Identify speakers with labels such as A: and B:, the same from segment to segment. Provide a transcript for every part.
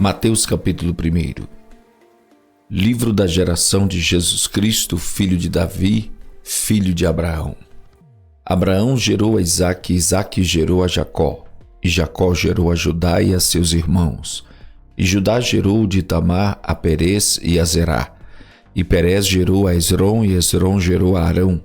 A: Mateus capítulo 1. Livro da geração de Jesus Cristo, filho de Davi, filho de Abraão. Abraão gerou a Isaque, Isaque gerou a Jacó, e Jacó gerou a Judá e a seus irmãos. E Judá gerou de Tamar a Perez e a Zerá. E Perez gerou a Esrom, e Esrom gerou a Arão.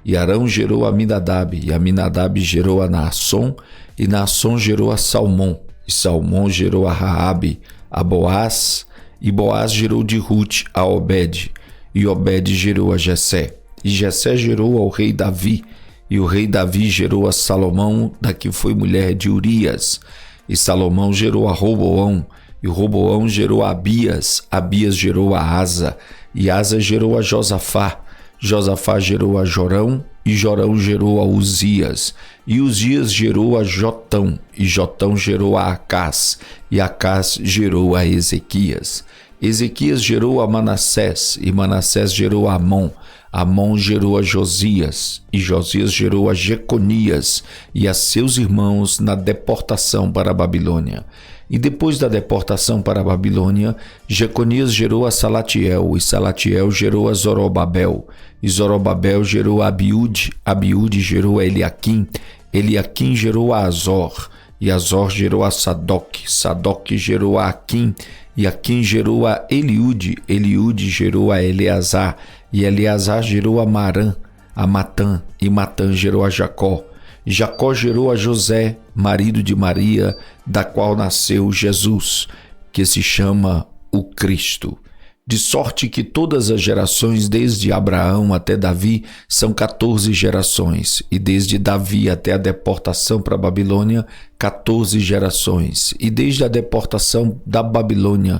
A: E Arão gerou a Aminadab, e Aminadab gerou a Naasson, e Naasson gerou a Salmão. E Salmão gerou a Raabe, a Boaz, e Boaz gerou de Rute a Obed, e Obed gerou a Jessé. E Jessé gerou ao rei Davi, e o rei Davi gerou a Salomão, da que foi mulher de Urias. E Salomão gerou a Roboão, e Roboão gerou a Abias, Abias gerou a Asa, e Asa gerou a Josafá. Josafá gerou a Jorão, e Jorão gerou a Uzias, e Uzias gerou a Jotão, e Jotão gerou a Acás, e Acás gerou a Ezequias. Ezequias gerou a Manassés, e Manassés gerou a Amon, Amon gerou a Josias, e Josias gerou a Jeconias e a seus irmãos na deportação para a Babilônia. E depois da deportação para a Babilônia, Jeconias gerou a Salatiel, e Salatiel gerou a Zorobabel, e Zorobabel gerou a Abiúde, Abiúde gerou a Eliaquim, Eliaquim gerou a Azor, e Azor gerou a Sadoc, Sadoc gerou a Aquim, e Aquim gerou a Eliúde, Eliúde gerou a Eleazar, e Eleazar gerou a Matã, e Matã gerou a Jacó. Jacó gerou a José, marido de Maria, da qual nasceu Jesus, que se chama o Cristo. De sorte que todas as gerações, desde Abraão até Davi, são 14 gerações, e desde Davi até a deportação para a Babilônia, 14 gerações, e desde a deportação da Babilônia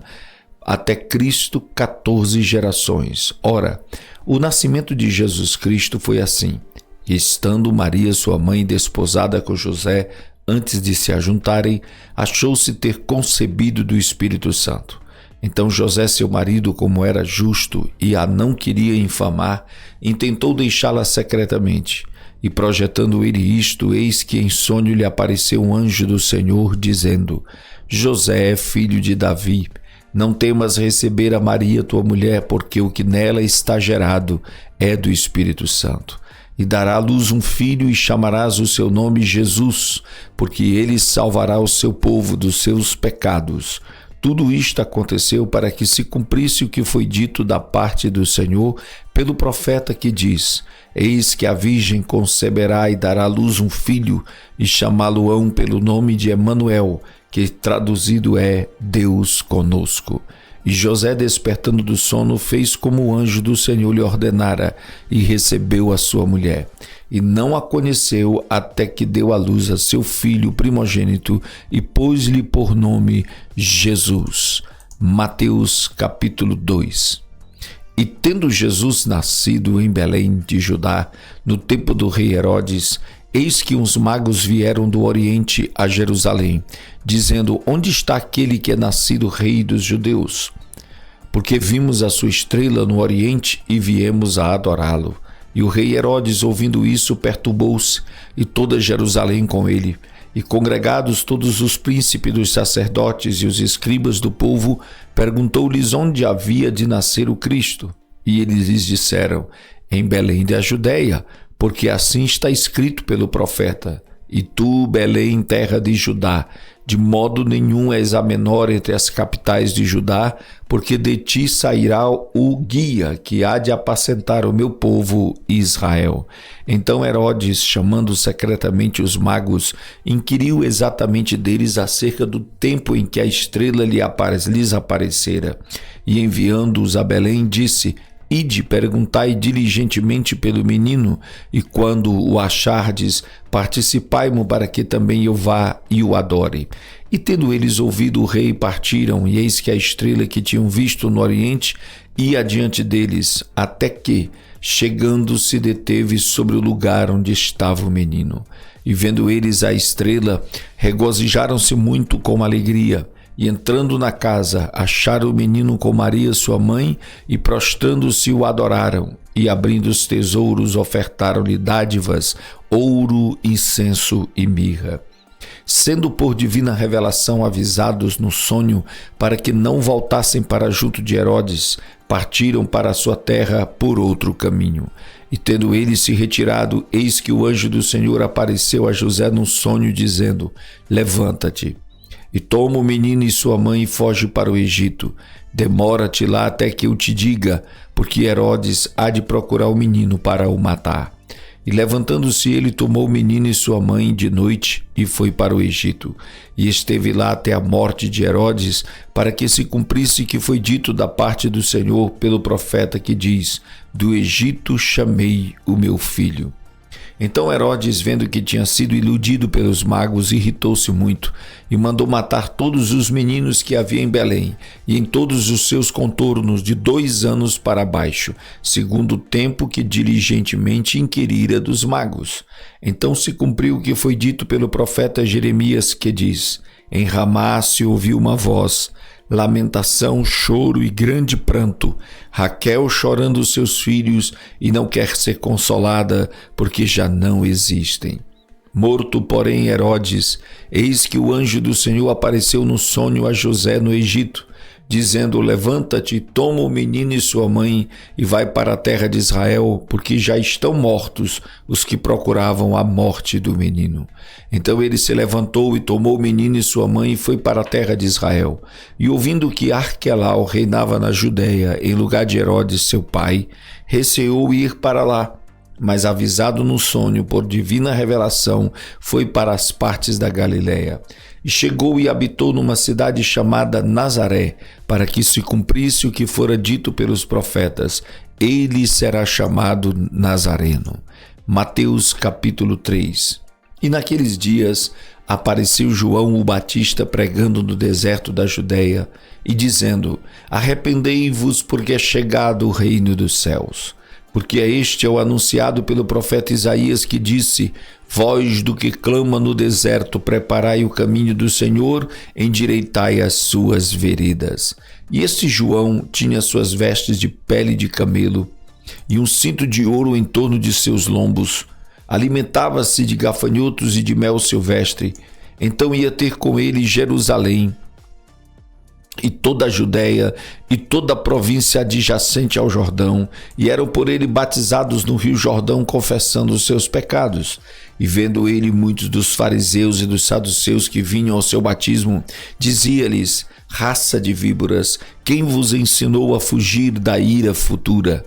A: até Cristo, 14 gerações. Ora, o nascimento de Jesus Cristo foi assim. E estando Maria, sua mãe, desposada com José, antes de se ajuntarem, achou-se ter concebido do Espírito Santo. Então José, seu marido, como era justo e a não queria infamar, intentou deixá-la secretamente. E projetando ele isto, eis que em sonho lhe apareceu um anjo do Senhor, dizendo: José, filho de Davi, não temas receber a Maria, tua mulher, porque o que nela está gerado é do Espírito Santo. E dará à luz um filho, e chamarás o seu nome Jesus, porque ele salvará o seu povo dos seus pecados. Tudo isto aconteceu para que se cumprisse o que foi dito da parte do Senhor pelo profeta, que diz: Eis que a virgem conceberá e dará à luz um filho, e chamá-lo-ão pelo nome de Emanuel, que traduzido é Deus conosco. E José, despertando do sono, fez como o anjo do Senhor lhe ordenara, e recebeu a sua mulher. E não a conheceu até que deu à luz a seu filho primogênito, e pôs-lhe por nome Jesus. Mateus capítulo 2. E tendo Jesus nascido em Belém de Judá, no tempo do rei Herodes, eis que uns magos vieram do Oriente a Jerusalém, dizendo: Onde está aquele que é nascido rei dos judeus? Porque vimos a sua estrela no Oriente e viemos a adorá-lo. E o rei Herodes, ouvindo isso, perturbou-se, e toda Jerusalém com ele. E congregados todos os príncipes dos sacerdotes e os escribas do povo, perguntou-lhes onde havia de nascer o Cristo. E eles lhes disseram: Em Belém da Judéia, porque assim está escrito pelo profeta: E tu, Belém, terra de Judá, de modo nenhum és a menor entre as capitais de Judá, porque de ti sairá o guia que há de apacentar o meu povo Israel. Então Herodes, chamando secretamente os magos, inquiriu exatamente deles acerca do tempo em que a estrela lhes aparecera. E enviando-os a Belém, disse: Ide, perguntai diligentemente pelo menino, e quando o achardes, participai-mo para que também eu vá e o adore. E tendo eles ouvido o rei, partiram, e eis que a estrela que tinham visto no Oriente ia adiante deles, até que, chegando, se deteve sobre o lugar onde estava o menino. E vendo eles a estrela, regozijaram-se muito com alegria. E entrando na casa, acharam o menino com Maria, sua mãe, e prostrando-se o adoraram. E abrindo os tesouros, ofertaram-lhe dádivas, ouro, incenso e mirra. sendo por divina revelação avisados no sonho para que não voltassem para junto de Herodes, partiram para a sua terra por outro caminho. E tendo ele se retirado, eis que o anjo do Senhor apareceu a José num sonho, dizendo: levanta-te, e toma o menino e sua mãe e foge para o Egito. Demora-te lá até que eu te diga, porque Herodes há de procurar o menino para o matar. E levantando-se ele, tomou o menino e sua mãe de noite e foi para o Egito. E esteve lá até a morte de Herodes, para que se cumprisse que foi dito da parte do Senhor pelo profeta que diz: do Egito chamei o meu filho. Então Herodes, vendo que tinha sido iludido pelos magos, irritou-se muito e mandou matar todos os meninos que havia em Belém e em todos os seus contornos de 2 anos para baixo, segundo o tempo que diligentemente inquirira dos magos. Então se cumpriu o que foi dito pelo profeta Jeremias, que diz: em Ramá se ouviu uma voz, lamentação, choro e grande pranto, Raquel chorando os seus filhos e não quer ser consolada, porque já não existem. Morto, porém, Herodes, eis que o anjo do Senhor apareceu no sonho a José no Egito, dizendo: levanta-te, toma o menino e sua mãe e vai para a terra de Israel, porque já estão mortos os que procuravam a morte do menino. Então ele se levantou e tomou o menino e sua mãe e foi para a terra de Israel. E ouvindo que Arquelau reinava na Judeia em lugar de Herodes seu pai, receou ir para lá. Mas avisado no sonho por divina revelação, foi para as partes da Galiléia. E chegou e habitou numa cidade chamada Nazaré, para que se cumprisse o que fora dito pelos profetas: ele será chamado Nazareno. Mateus capítulo 3. E naqueles dias apareceu João o Batista pregando no deserto da Judeia e dizendo: arrependei-vos, porque é chegado o reino dos céus. Porque este é o anunciado pelo profeta Isaías, que disse: voz do que clama no deserto, preparai o caminho do Senhor, endireitai as suas veredas. E este João tinha suas vestes de pele de camelo e um cinto de ouro em torno de seus lombos. Alimentava-se de gafanhotos e de mel silvestre. Então ia ter com ele Jerusalém e toda a Judéia e toda a província adjacente ao Jordão, e eram por ele batizados no rio Jordão, confessando os seus pecados. E vendo ele muitos dos fariseus e dos saduceus que vinham ao seu batismo, dizia-lhes: raça de víboras, quem vos ensinou a fugir da ira futura?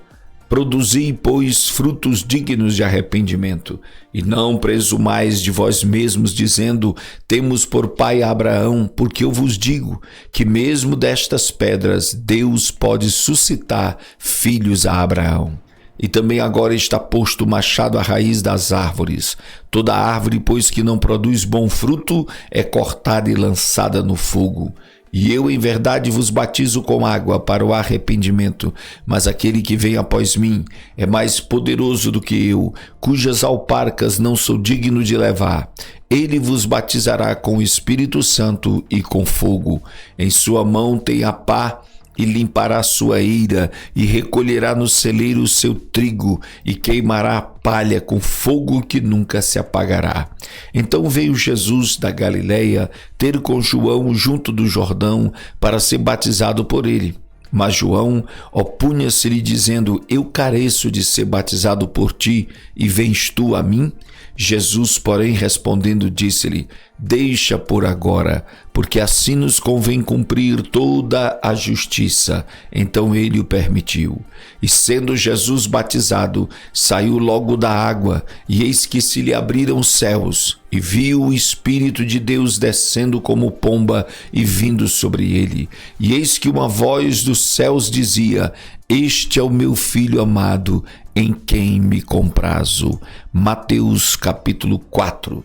A: Produzi, pois, frutos dignos de arrependimento, e não presumais de vós mesmos, dizendo: temos por pai Abraão, porque eu vos digo que mesmo destas pedras Deus pode suscitar filhos a Abraão. E também agora está posto o machado à raiz das árvores. Toda árvore, pois, que não produz bom fruto, é cortada e lançada no fogo. E eu, em verdade, vos batizo com água para o arrependimento, mas aquele que vem após mim é mais poderoso do que eu, cujas alparcas não sou digno de levar. Ele vos batizará com o Espírito Santo e com fogo. Em sua mão tem a pá, e limpará sua eira, e recolherá no celeiro o seu trigo, e queimará a palha com fogo que nunca se apagará. Então veio Jesus da Galiléia ter com João junto do Jordão, para ser batizado por ele. Mas João opunha-se-lhe, dizendo: eu careço de ser batizado por ti, e vens tu a mim? Jesus, porém, respondendo, disse-lhe: deixa por agora, porque assim nos convém cumprir toda a justiça. Então ele o permitiu. E sendo Jesus batizado, saiu logo da água, e eis que se lhe abriram os céus, e viu o Espírito de Deus descendo como pomba e vindo sobre ele. E eis que uma voz dos céus dizia: este é o meu Filho amado, em quem me comprazo. Mateus capítulo 4.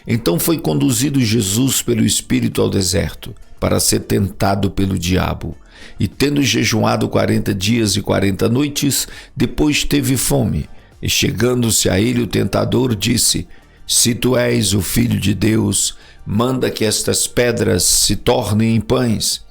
A: Então foi conduzido Jesus pelo Espírito ao deserto, para ser tentado pelo diabo. E tendo jejuado 40 dias e 40 noites, depois teve fome. E chegando-se a ele o tentador, disse: se tu és o Filho de Deus, manda que estas pedras se tornem em pães.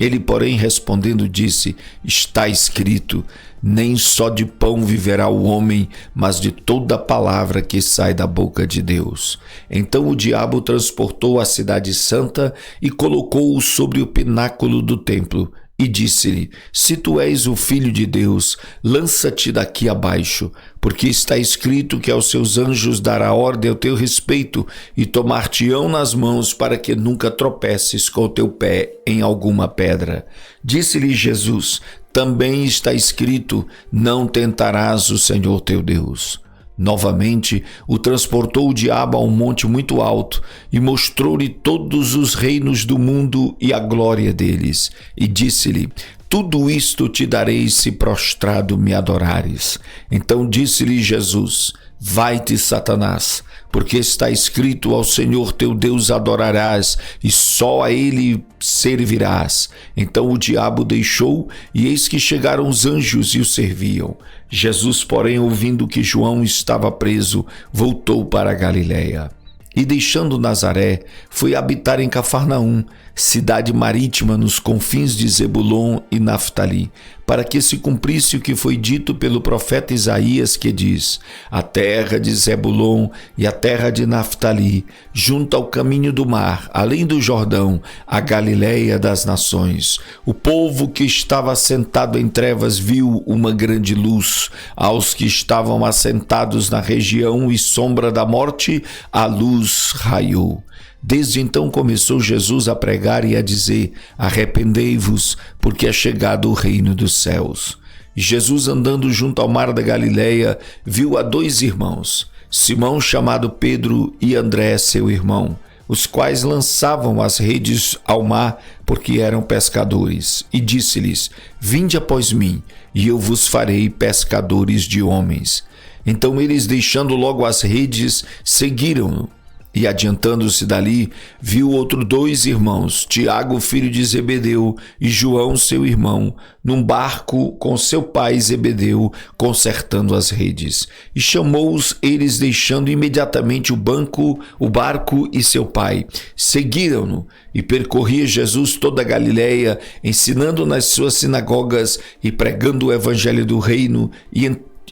A: Ele, porém, respondendo, disse: está escrito, nem só de pão viverá o homem, mas de toda palavra que sai da boca de Deus. Então o diabo o transportou à cidade santa e colocou-o sobre o pináculo do templo. E disse-lhe: se tu és o Filho de Deus, lança-te daqui abaixo, porque está escrito que aos seus anjos dará ordem ao teu respeito, e tomar-te-ão nas mãos, para que nunca tropeces com o teu pé em alguma pedra. Disse-lhe Jesus: também está escrito, não tentarás o Senhor teu Deus. Novamente o transportou o diabo a um monte muito alto e mostrou-lhe todos os reinos do mundo e a glória deles. E disse-lhe: tudo isto te darei se prostrado me adorares. Então disse-lhe Jesus: vai-te, Satanás, porque está escrito: ao Senhor teu Deus adorarás e só a ele servirás. Então o diabo deixou, e eis que chegaram os anjos e o serviam. Jesus, porém, ouvindo que João estava preso, voltou para a Galiléia. E deixando Nazaré, foi habitar em Cafarnaum, cidade marítima nos confins de Zebulon e Naftali, para que se cumprisse o que foi dito pelo profeta Isaías, que diz: a terra de Zebulon e a terra de Naftali, junto ao caminho do mar, além do Jordão, a Galiléia das nações. O povo que estava assentado em trevas viu uma grande luz. Aos que estavam assentados na região e sombra da morte, a luz raiou. Desde então começou Jesus a pregar e a dizer: arrependei-vos, porque é chegado o reino dos céus. E Jesus, andando junto ao mar da Galiléia, viu a dois irmãos, Simão, chamado Pedro, e André, seu irmão, os quais lançavam as redes ao mar, porque eram pescadores. E disse-lhes: vinde após mim, e eu vos farei pescadores de homens. Então eles, deixando logo as redes, seguiram-no. E adiantando-se dali, viu outros dois irmãos, Tiago, filho de Zebedeu, e João, seu irmão, num barco com seu pai Zebedeu, consertando as redes. E chamou-os, eles deixando imediatamente o barco e seu pai. Seguiram-no, e percorria Jesus toda a Galiléia, ensinando nas suas sinagogas e pregando o evangelho do reino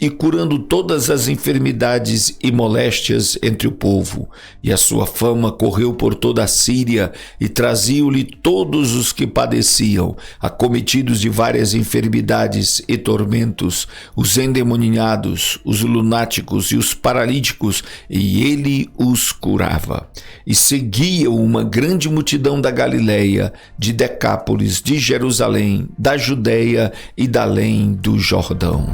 A: e curando todas as enfermidades e moléstias entre o povo. E a sua fama correu por toda a Síria, e traziam-lhe todos os que padeciam, acometidos de várias enfermidades e tormentos, os endemoniados, os lunáticos e os paralíticos, e ele os curava. E seguia uma grande multidão da Galiléia, de Decápolis, de Jerusalém, da Judéia e da além do Jordão.